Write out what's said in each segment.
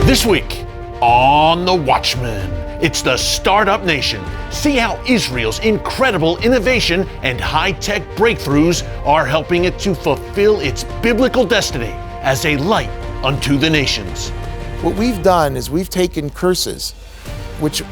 This week on The Watchman, it's the Startup Nation. See how Israel's incredible innovation and high-tech breakthroughs are helping it to fulfill its biblical destiny as a light unto the nations. What we've done is we've taken curses, which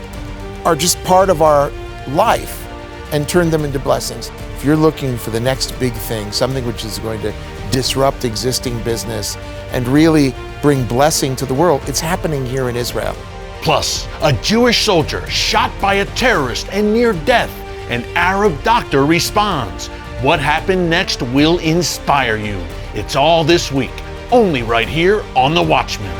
are just part of our life, and turned them into blessings. If you're looking for the next big thing, something which is going to disrupt existing business and really bring blessing to the world, it's happening here in Israel. Plus, a Jewish soldier shot by a terrorist and near death. An Arab doctor responds. What happened next will inspire you. It's all this week, only right here on The Watchman.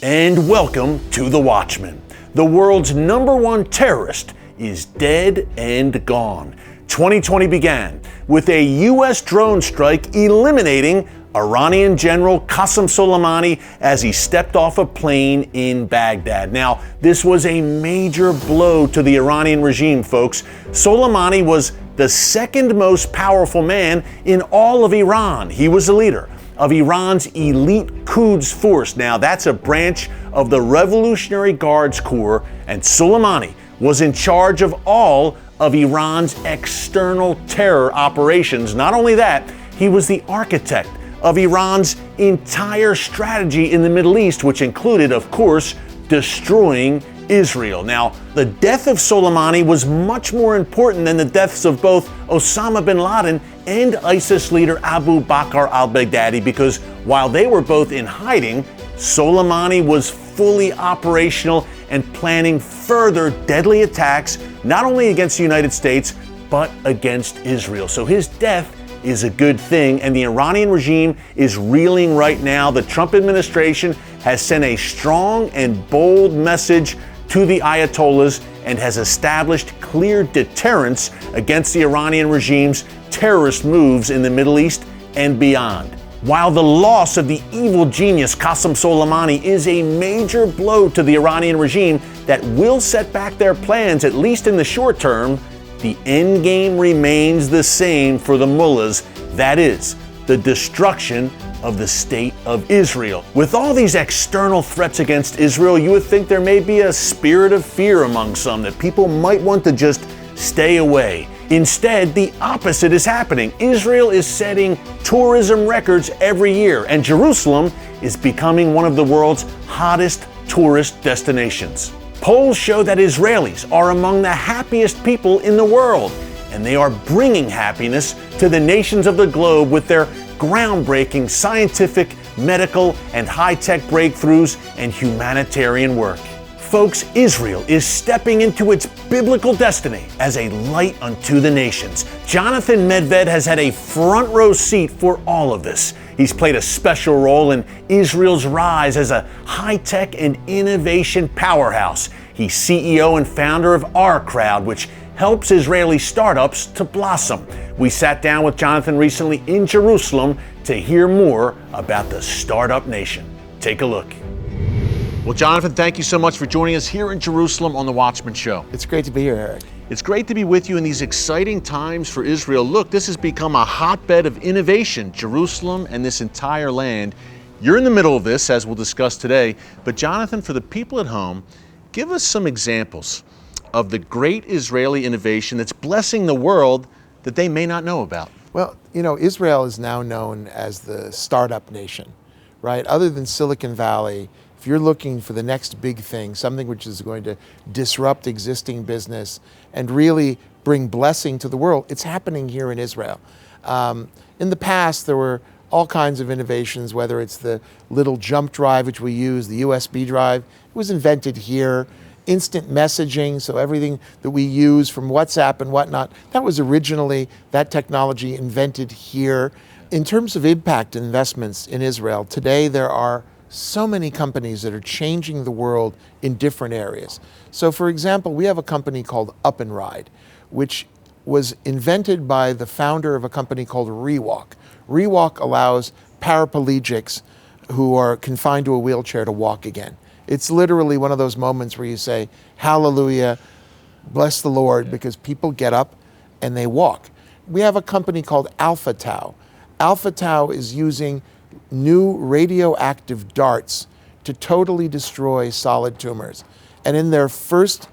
And welcome to The Watchman. The world's #1 terrorist is dead and gone. 2020 began with a U.S. drone strike eliminating Iranian General Qasem Soleimani as he stepped off a plane in Baghdad. Now, this was a major blow to the Iranian regime, folks. Soleimani was the second most powerful man in all of Iran. He was the leader of Iran's elite Quds force. Now, that's a branch of the Revolutionary Guards Corps, and Soleimani was in charge of all of Iran's external terror operations. Not only that, he was the architect of Iran's entire strategy in the Middle East, which included, of course, destroying Israel. Now, the death of Soleimani was much more important than the deaths of both Osama bin Laden and ISIS leader Abu Bakr al-Baghdadi, because while they were both in hiding, Soleimani was fully operational and planning further deadly attacks, not only against the United States, but against Israel. So his death is a good thing, and the Iranian regime is reeling right now. The Trump administration has sent a strong and bold message to the Ayatollahs and has established clear deterrence against the Iranian regime's terrorist moves in the Middle East and beyond. While the loss of the evil genius Qasem Soleimani is a major blow to the Iranian regime that will set back their plans, at least in the short term, the end game remains the same for the mullahs, that is, the destruction of the state of Israel. With all these external threats against Israel, you would think there may be a spirit of fear among some, that people might want to just stay away. Instead, the opposite is happening. Israel is setting tourism records every year, and Jerusalem is becoming one of the world's hottest tourist destinations. Polls show that Israelis are among the happiest people in the world, and they are bringing happiness to the nations of the globe with their groundbreaking scientific, medical, and high-tech breakthroughs and humanitarian work. Folks, Israel is stepping into its biblical destiny as a light unto the nations. Jonathan Medved has had a front row seat for all of this. He's played a special role in Israel's rise as a high-tech and innovation powerhouse. He's CEO and founder of Our Crowd, which helps Israeli startups to blossom. We sat down with Jonathan recently in Jerusalem to hear more about the Startup Nation. Take a look. Well, Jonathan, thank you so much for joining us here in Jerusalem on The Watchman Show. It's great to be here, Eric. It's great to be with you in these exciting times for Israel. Look, this has become a hotbed of innovation, Jerusalem and this entire land. You're in the middle of this, as we'll discuss today. But Jonathan, for the people at home, give us some examples of the great Israeli innovation that's blessing the world that they may not know about. Well, you know, Israel is now known as the startup nation, right? Other than Silicon Valley, if you're looking for the next big thing, something which is going to disrupt existing business and really bring blessing to the world, it's happening here in Israel. In the past, there were all kinds of innovations, whether it's the little jump drive, which we use, the USB drive, it was invented here. Instant messaging, so everything that we use from WhatsApp and whatnot, that was originally, that technology invented here. In terms of impact investments in Israel, today there are so many companies that are changing the world in different areas. So for example, we have a company called Up and Ride, which was invented by the founder of a company called Rewalk. Rewalk allows paraplegics who are confined to a wheelchair to walk again. It's literally one of those moments where you say, hallelujah, bless the Lord, because people get up and they walk. We have a company called Alpha Tau. Alpha Tau is using new radioactive darts to totally destroy solid tumors. And in their first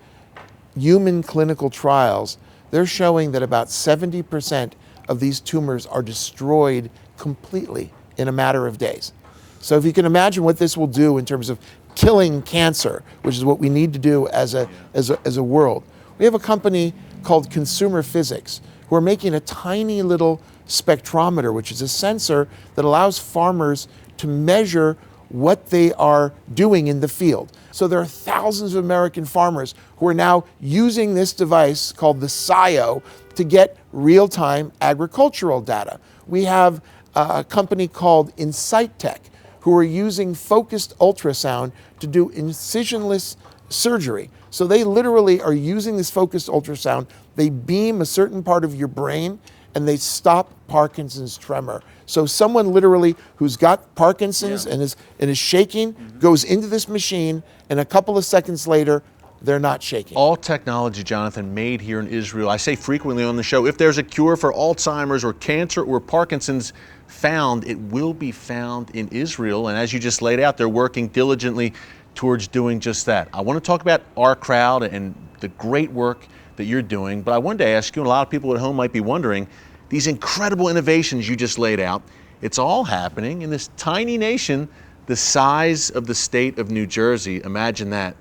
human clinical trials, they're showing that about 70% of these tumors are destroyed completely in a matter of days. So if you can imagine what this will do in terms of killing cancer, which is what we need to do as a world. We have a company called Consumer Physics who are making a tiny little spectrometer, which is a sensor that allows farmers to measure what they are doing in the field. So there are thousands of American farmers who are now using this device called the SIO to get real-time agricultural data. We have a company called InsightTech who are using focused ultrasound to do incisionless surgery. So they literally are using this focused ultrasound, they beam a certain part of your brain and they stop Parkinson's tremor. So someone literally who's got Parkinson's and is shaking goes into this machine, and a couple of seconds later, they're not shaking. All technology, Jonathan, made here in Israel. I say frequently on the show, if there's a cure for Alzheimer's or cancer or Parkinson's found, it will be found in Israel. And as you just laid out, they're working diligently towards doing just that. I want to talk about our crowd and the great work that you're doing, but I wanted to ask you, and a lot of people at home might be wondering, these incredible innovations you just laid out, it's all happening in this tiny nation the size of the state of New Jersey. Imagine that.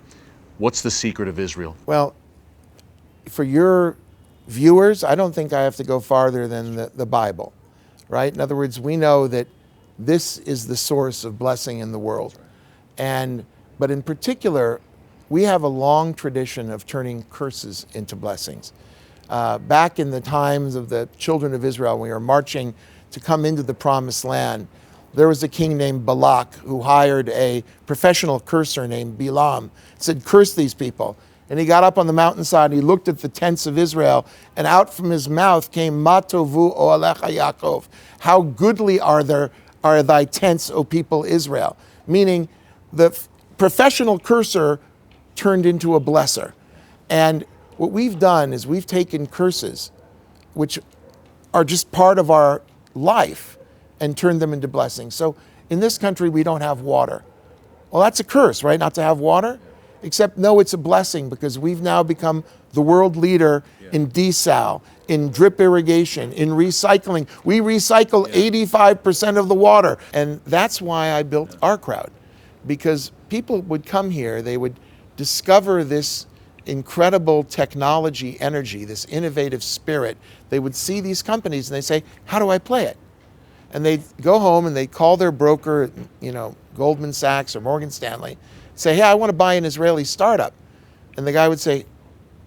What's the secret of Israel? Well, for your viewers, I don't think I have to go farther than the Bible, right? In other words, we know that this is the source of blessing in the world. But in particular, we have a long tradition of turning curses into blessings. Back in the times of the children of Israel, when we were marching to come into the promised land, there was a king named Balak who hired a professional curser named Bilam, said, curse these people. And he got up on the mountainside, and he looked at the tents of Israel, and out from his mouth came, Ma tovu oalecha Yaakov. How goodly are thy tents, O people Israel. Meaning the professional curser turned into a blesser. And what we've done is we've taken curses, which are just part of our life, and turned them into blessings. So in this country, we don't have water. Well, that's a curse, right? Not to have water? Except, no, it's a blessing, because we've now become the world leader in desal, in drip irrigation, in recycling. We recycle 85% of the water. And that's why I built our crowd, because people would come here, they would discover this incredible technology energy, this innovative spirit. They would see these companies and they say, how do I play it? And they'd go home and they'd call their broker, Goldman Sachs or Morgan Stanley, say, hey, I want to buy an Israeli startup. And the guy would say,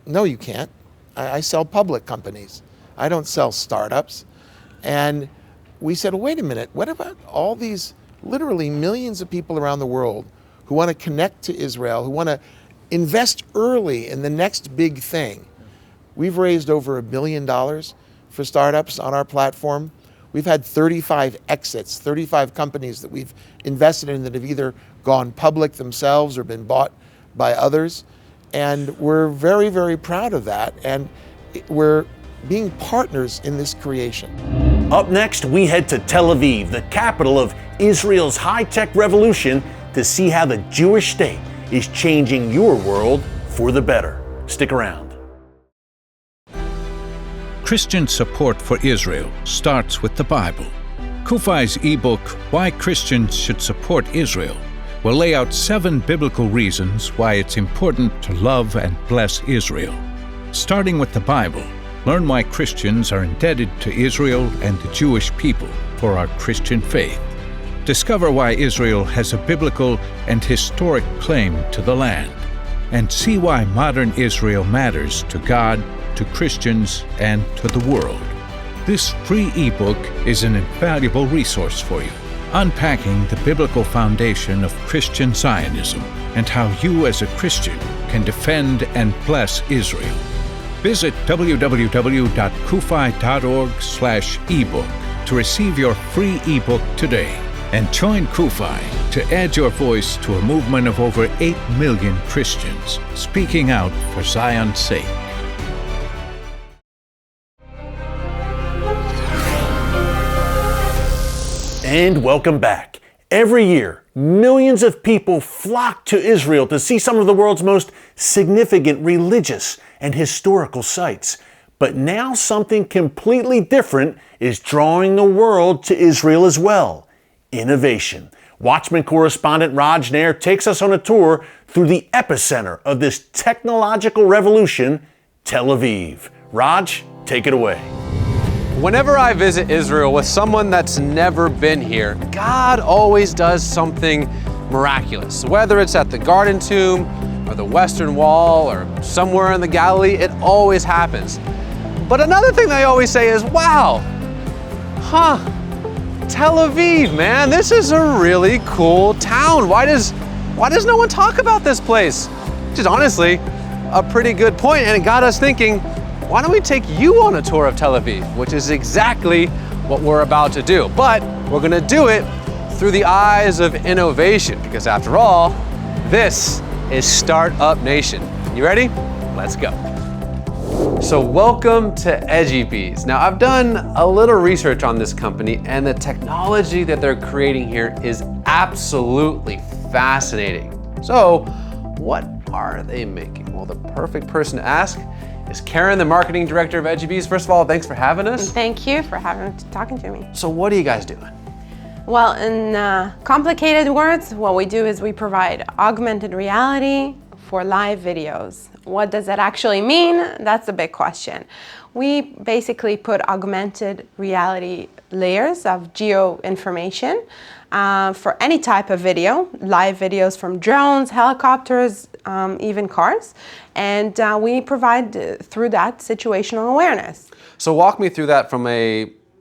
no, you can't. I sell public companies. I don't sell startups. And we said, well, wait a minute, what about all these literally millions of people around the world who want to connect to Israel, who want to invest early in the next big thing? We've raised over $1 billion for startups on our platform. We've had 35 exits, 35 companies that we've invested in that have either gone public themselves or been bought by others. And we're very, very proud of that. And we're being partners in this creation. Up next, we head to Tel Aviv, the capital of Israel's high-tech revolution, to see how the Jewish state is changing your world for the better. Stick around. Christian support for Israel starts with the Bible. Kufai's ebook, Why Christians Should Support Israel, will lay out 7 biblical reasons why it's important to love and bless Israel. Starting with the Bible, learn why Christians are indebted to Israel and the Jewish people for our Christian faith. Discover why Israel has a biblical and historic claim to the land, and see why modern Israel matters to God, to Christians, and to the world. This free ebook is an invaluable resource for you. unpacking the biblical foundation of Christian Zionism and how you as a Christian can defend and bless Israel. Visit www.kufi.org/ebook to receive your free ebook today and join Kufi to add your voice to a movement of over 8 million Christians speaking out for Zion's sake. And welcome back. Every year, millions of people flock to Israel to see some of the world's most significant religious and historical sites. But now something completely different is drawing the world to Israel as well: innovation. Watchman correspondent Raj Nair takes us on a tour through the epicenter of this technological revolution, Tel Aviv. Raj, take it away. Whenever I visit Israel with someone that's never been here, God always does something miraculous. Whether it's at the Garden Tomb or the Western Wall or somewhere in the Galilee, it always happens. But another thing they always say is, wow, Tel Aviv, man, this is a really cool town. Why does no one talk about this place? Which is honestly a pretty good point, and it got us thinking, why don't we take you on a tour of Tel Aviv, which is exactly what we're about to do. But we're gonna do it through the eyes of innovation, because after all, this is Startup Nation. You ready? Let's go. So welcome to EduBees. Now I've done a little research on this company, and the technology that they're creating here is absolutely fascinating. So what are they making? Well, the perfect person to ask is Karen, the marketing director of EduBees. First of all, thanks for having us. Thank you for talking to me. So what are you guys doing? Well, in complicated words, what we do is we provide augmented reality for live videos. What does that actually mean? That's a big question. We basically put augmented reality layers of geo information for any type of video, live videos from drones, helicopters, even cars, and we provide through that situational awareness. So walk me through that from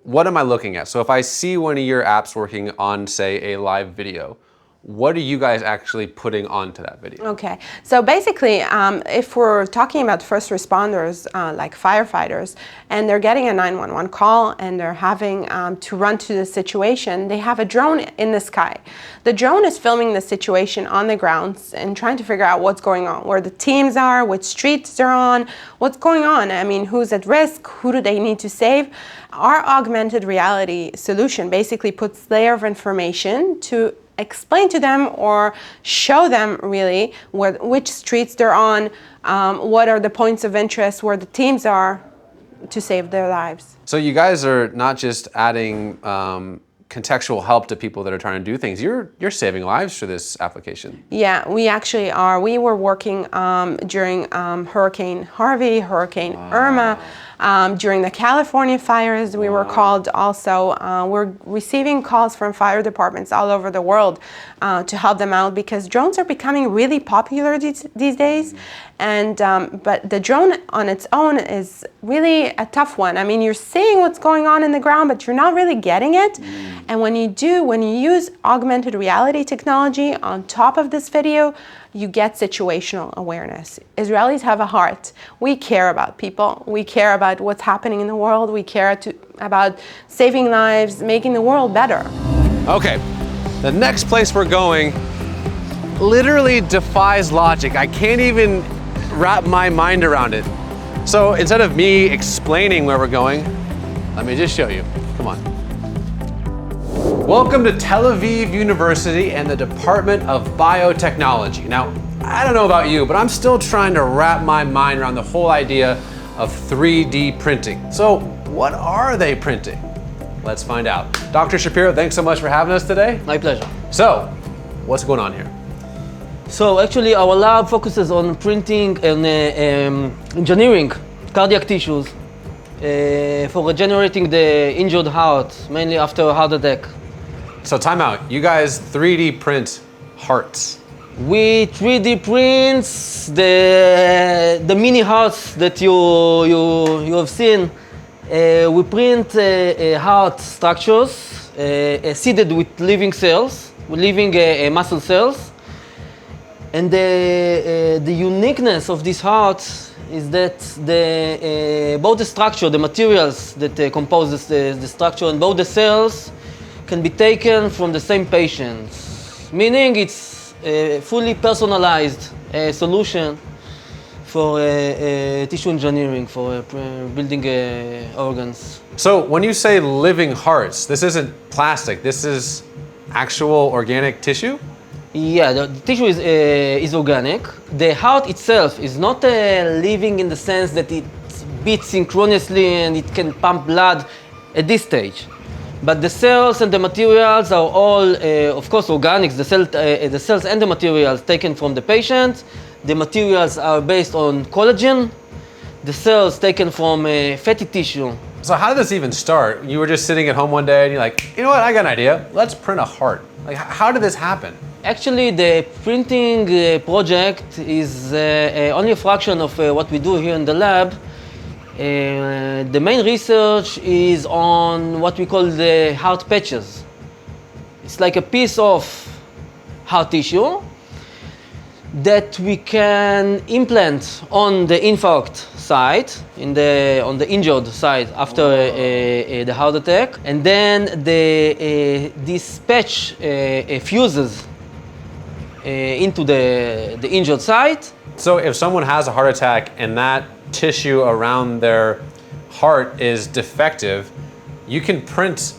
what am I looking at? So if I see one of your apps working on, say, a live video, what are you guys actually putting onto that video? Okay, so basically, if we're talking about first responders, like firefighters, and they're getting a 911 call and they're having to run to the situation, they have a drone in the sky. The drone is filming the situation on the grounds and trying to figure out what's going on, where the teams are, which streets they're on, what's going on. I mean, who's at risk, who do they need to save? Our augmented reality solution basically puts layer of information to explain to them or show them really which streets they're on, what are the points of interest, where the teams are, to save their lives. So you guys are not just adding contextual help to people that are trying to do things. You're saving lives through this application. Yeah, we actually are. We were working during Hurricane Harvey, Hurricane Irma, during the California fires. We were called also. We're receiving calls from fire departments all over the world to help them out, because drones are becoming really popular these days. And but the drone on its own is really a tough one. I mean, you're seeing what's going on in the ground, but you're not really getting it. And when you use augmented reality technology on top of this video, you get situational awareness. Israelis have a heart. We care about people. We care about what's happening in the world. We care about saving lives, making the world better. Okay, the next place we're going literally defies logic. I can't even wrap my mind around it. So instead of me explaining where we're going, let me just show you. Come on. Welcome to Tel Aviv University and the Department of Biotechnology. Now, I don't know about you, but I'm still trying to wrap my mind around the whole idea of 3D printing. So what are they printing? Let's find out. Dr. Shapiro, thanks so much for having us today. My pleasure. So, what's going on here? So actually our lab focuses on printing and engineering cardiac tissues for regenerating the injured heart, mainly after a heart attack. So time out, you guys 3D print hearts. We 3D prints the mini hearts that you have seen. We print heart structures seeded with living cells, with living muscle cells. And the uniqueness of this heart is that both the structure, the materials that compose the structure, and both the cells can be taken from the same patient, meaning it's a fully personalized solution for tissue engineering, for building organs. So when you say living hearts, this isn't plastic, this is actual organic tissue? Yeah, the tissue is organic. The heart itself is not living in the sense that it beats synchronously and it can pump blood at this stage. But the cells and the materials are all, of course, organic. The cells and the materials taken from the patient. The materials are based on collagen. The cells taken from fatty tissue. So how did this even start? You were just sitting at home one day and you're like, you know what, I got an idea. Let's print a heart. Like, how did this happen? Actually, the printing project is only a fraction of what we do here in the lab. The main research is on what we call the heart patches. It's like a piece of heart tissue that we can implant on the infarct site, on the injured site after the heart attack, and then this patch fuses into the injured site. So if someone has a heart attack and that tissue around their heart is defective, you can print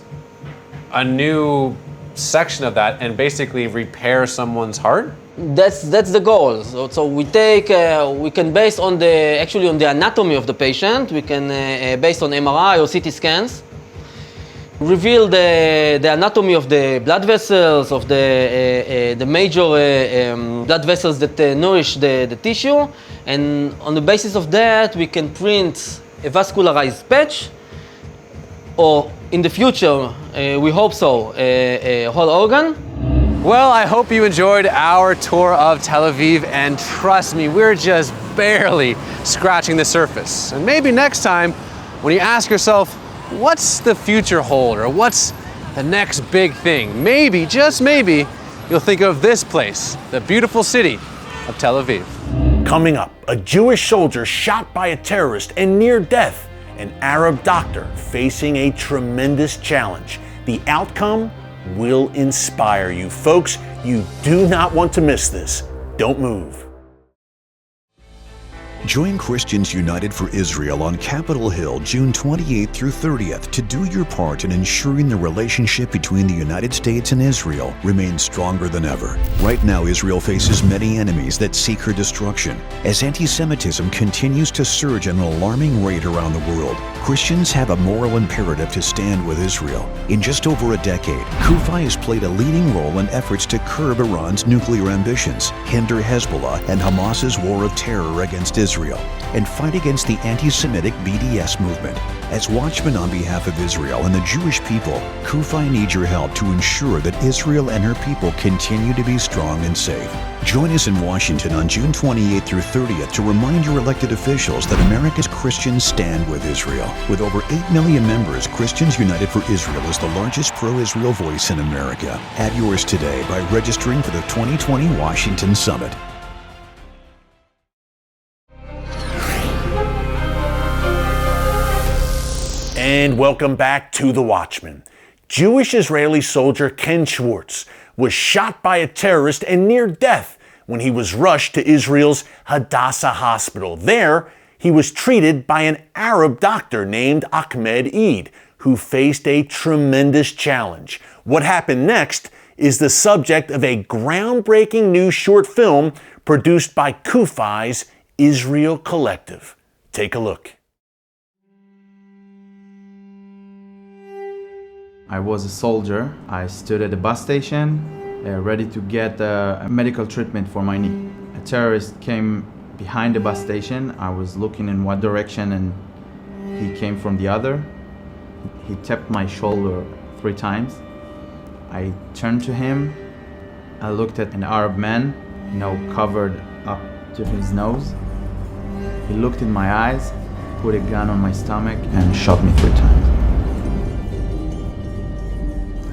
a new section of that and basically repair someone's heart? That's the goal. So we can base on the anatomy of the patient. We can based on MRI or CT scans, reveal the anatomy of the blood vessels, of the major blood vessels that nourish the tissue, and on the basis of that we can print a vascularized patch, or in the future, we hope so, a whole organ. Well, I hope you enjoyed our tour of Tel Aviv, and trust me, we're just barely scratching the surface. And maybe next time, when you ask yourself, what's the future hold, or what's the next big thing? Maybe, just maybe, you'll think of this place, the beautiful city of Tel Aviv. Coming up, a Jewish soldier shot by a terrorist and near death, an Arab doctor facing a tremendous challenge. The outcome will inspire you. Folks, you do not want to miss this. Don't move. Join Christians United for Israel on Capitol Hill June 28th through 30th to do your part in ensuring the relationship between the United States and Israel remains stronger than ever. Right now, Israel faces many enemies that seek her destruction. As anti-Semitism continues to surge at an alarming rate around the world, Christians have a moral imperative to stand with Israel. In just over a decade, CUFI has played a leading role in efforts to curb Iran's nuclear ambitions, hinder Hezbollah and Hamas's war of terror against Israel, and fight against the anti-Semitic BDS movement. As Watchman on behalf of Israel and the Jewish people, CUFI needs your help to ensure that Israel and her people continue to be strong and safe. Join us in Washington on June 28th through 30th to remind your elected officials that America's Christians stand with Israel. With over 8 million members, Christians United for Israel is the largest pro-Israel voice in America. Add yours today by registering for the 2020 Washington Summit. And welcome back to The Watchman. Jewish-Israeli soldier Ken Schwartz was shot by a terrorist and near death when he was rushed to Israel's Hadassah Hospital. There, he was treated by an Arab doctor named Ahmed Eid, who faced a tremendous challenge. What happened next is the subject of a groundbreaking new short film produced by CUFI's Israel Collective. Take a look. I was a soldier. I stood at the bus station, ready to get medical treatment for my knee. A terrorist came behind the bus station. I was looking in one direction and he came from the other. He tapped my shoulder 3 times. I turned to him. I looked at an Arab man, covered up to his nose. He looked in my eyes, put a gun on my stomach and shot me 3 times.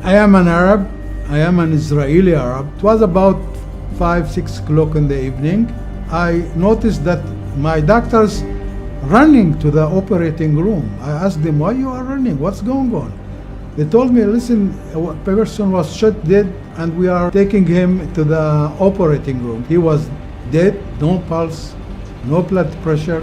I am an Arab. I am an Israeli Arab. It was about 5-6 o'clock in the evening. I noticed that my doctors running to the operating room. I asked them, why you are running? What's going on? They told me, listen, a person was shot dead and we are taking him to the operating room. He was dead, no pulse, no blood pressure.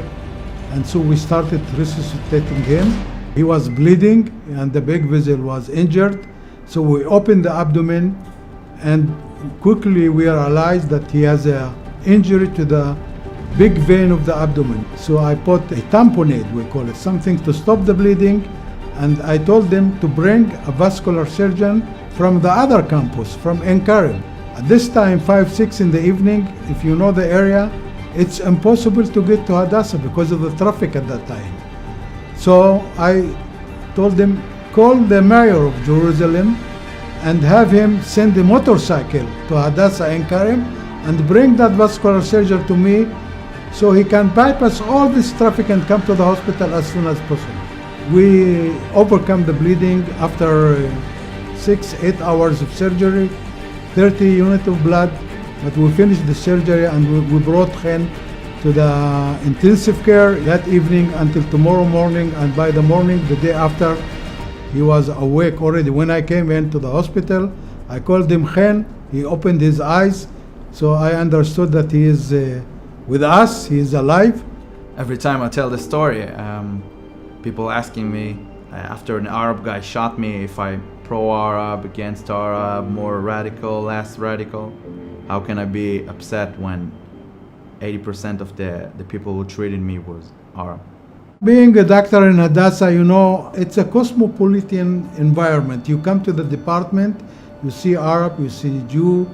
And so we started resuscitating him. He was bleeding and the big vessel was injured. So we opened the abdomen and quickly we realized that he has an injury to the big vein of the abdomen. So I put a tamponade, we call it, something to stop the bleeding. And I told them to bring a vascular surgeon from the other campus, from Enkarim. At this time, 5-6 in the evening, if you know the area, it's impossible to get to Hadassah because of the traffic at that time. So I told them, call the mayor of Jerusalem and have him send a motorcycle to Hadassah Enkarim and bring that vascular surgeon to me so he can bypass all this traffic and come to the hospital as soon as possible. We overcome the bleeding after 6-8 hours of surgery, 30 units of blood, but we finished the surgery and we brought Chen to the intensive care that evening until tomorrow morning, and by the morning, the day after, he was awake already. When I came into the hospital, I called him Chen, he opened his eyes, so I understood that he is with us, he is alive. Every time I tell the story, people asking me, after an Arab guy shot me, if I pro-Arab, against Arab, more radical, less radical. How can I be upset when 80% of the people who treated me was Arab? Being a doctor in Hadassah, you know, it's a cosmopolitan environment. You come to the department, you see Arab, you see Jew,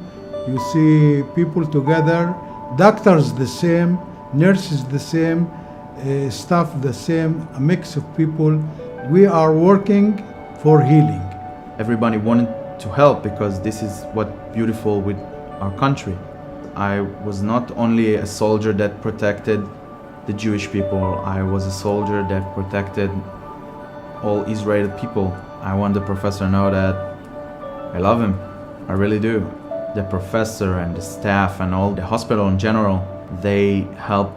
you see people together, doctors the same, nurses the same, staff the same, a mix of people. We are working for healing. Everybody wanted to help because this is what's beautiful with our country. I was not only a soldier that protected the Jewish people, I was a soldier that protected all Israeli people. I want the professor to know that I love him, I really do. The professor and the staff and all the hospital in general, they help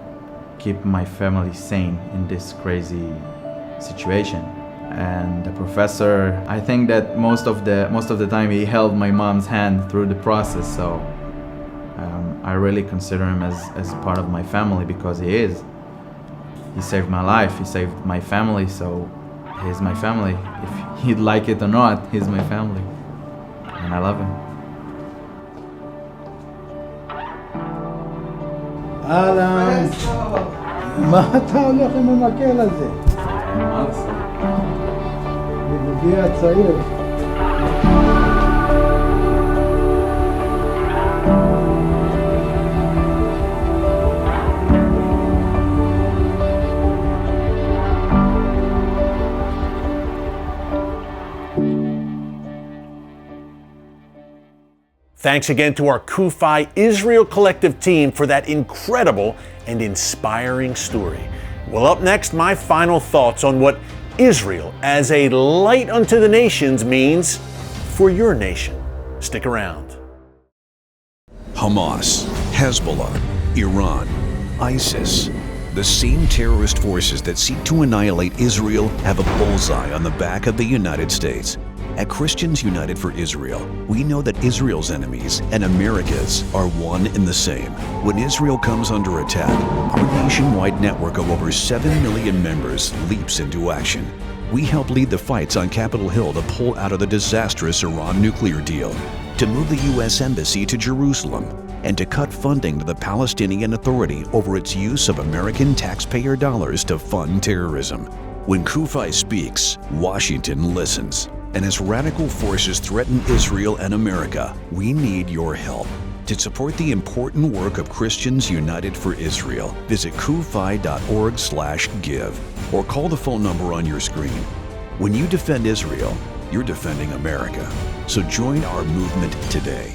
keep my family sane in this crazy situation. And the professor, I think that most of the time he held my mom's hand through the process, so I really consider him as part of my family because he is. He saved my life, he saved my family, so he's my family. If he'd like it or not, he's my family. And I love him. אהלן, מה אתה הולך עם המקל הזה? ידידי הצעיר. Thanks again to our Kufi Israel Collective team for that incredible and inspiring story. Well, up next, my final thoughts on what Israel as a light unto the nations means for your nation. Stick around. Hamas, Hezbollah, Iran, ISIS. The same terrorist forces that seek to annihilate Israel have a bullseye on the back of the United States. At Christians United for Israel, we know that Israel's enemies and America's are one and the same. When Israel comes under attack, our nationwide network of over 7 million members leaps into action. We help lead the fights on Capitol Hill to pull out of the disastrous Iran nuclear deal, to move the U.S. Embassy to Jerusalem, and to cut funding to the Palestinian Authority over its use of American taxpayer dollars to fund terrorism. When Kufi speaks, Washington listens. And as radical forces threaten Israel and America, we need your help. To support the important work of Christians United for Israel, visit kufi.org/give or call the phone number on your screen. When you defend Israel, you're defending America. So join our movement today.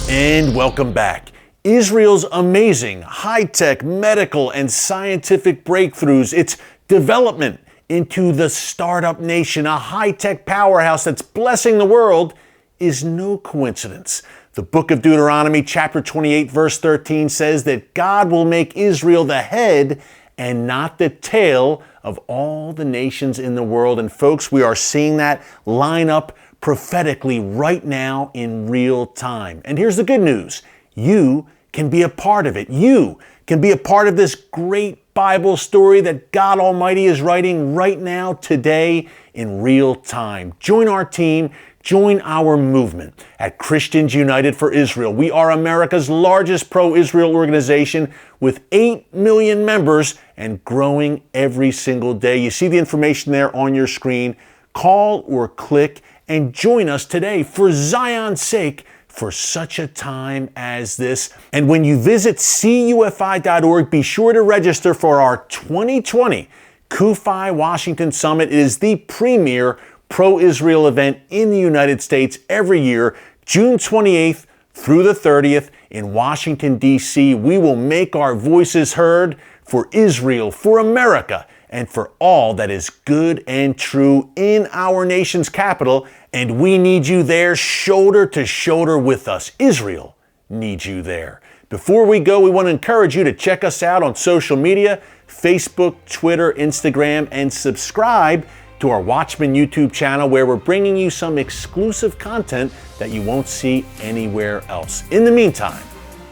And welcome back. Israel's amazing high-tech medical and scientific breakthroughs, its development into the startup nation, a high-tech powerhouse that's blessing the world, is no coincidence. The book of Deuteronomy, chapter 28, verse 13 says that God will make Israel the head and not the tail of all the nations in the world. And folks, we are seeing that line up prophetically right now in real time. And here's the good news. You can be a part of it. You can be a part of this great Bible story that God Almighty is writing right now, today, in real time. Join our team. Join our movement at Christians United for Israel. We are America's largest pro-Israel organization with 8 million members and growing every single day. You see the information there on your screen. Call or click and join us today for Zion's sake, for such a time as this. And when you visit cufi.org, be sure to register for our 2020 CUFI Washington Summit. It is the premier pro-Israel event in the United States every year, June 28th through the 30th in Washington, D.C. We will make our voices heard for Israel, for America, and for all that is good and true in our nation's capital. And we need you there, shoulder to shoulder with us. Israel needs you there. Before we go, we want to encourage you to check us out on social media, Facebook, Twitter, Instagram, and subscribe to our Watchman YouTube channel, where we're bringing you some exclusive content that you won't see anywhere else. In the meantime,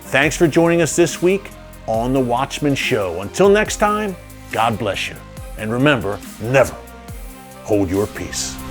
thanks for joining us this week on The Watchman Show. Until next time, God bless you. And remember, never hold your peace.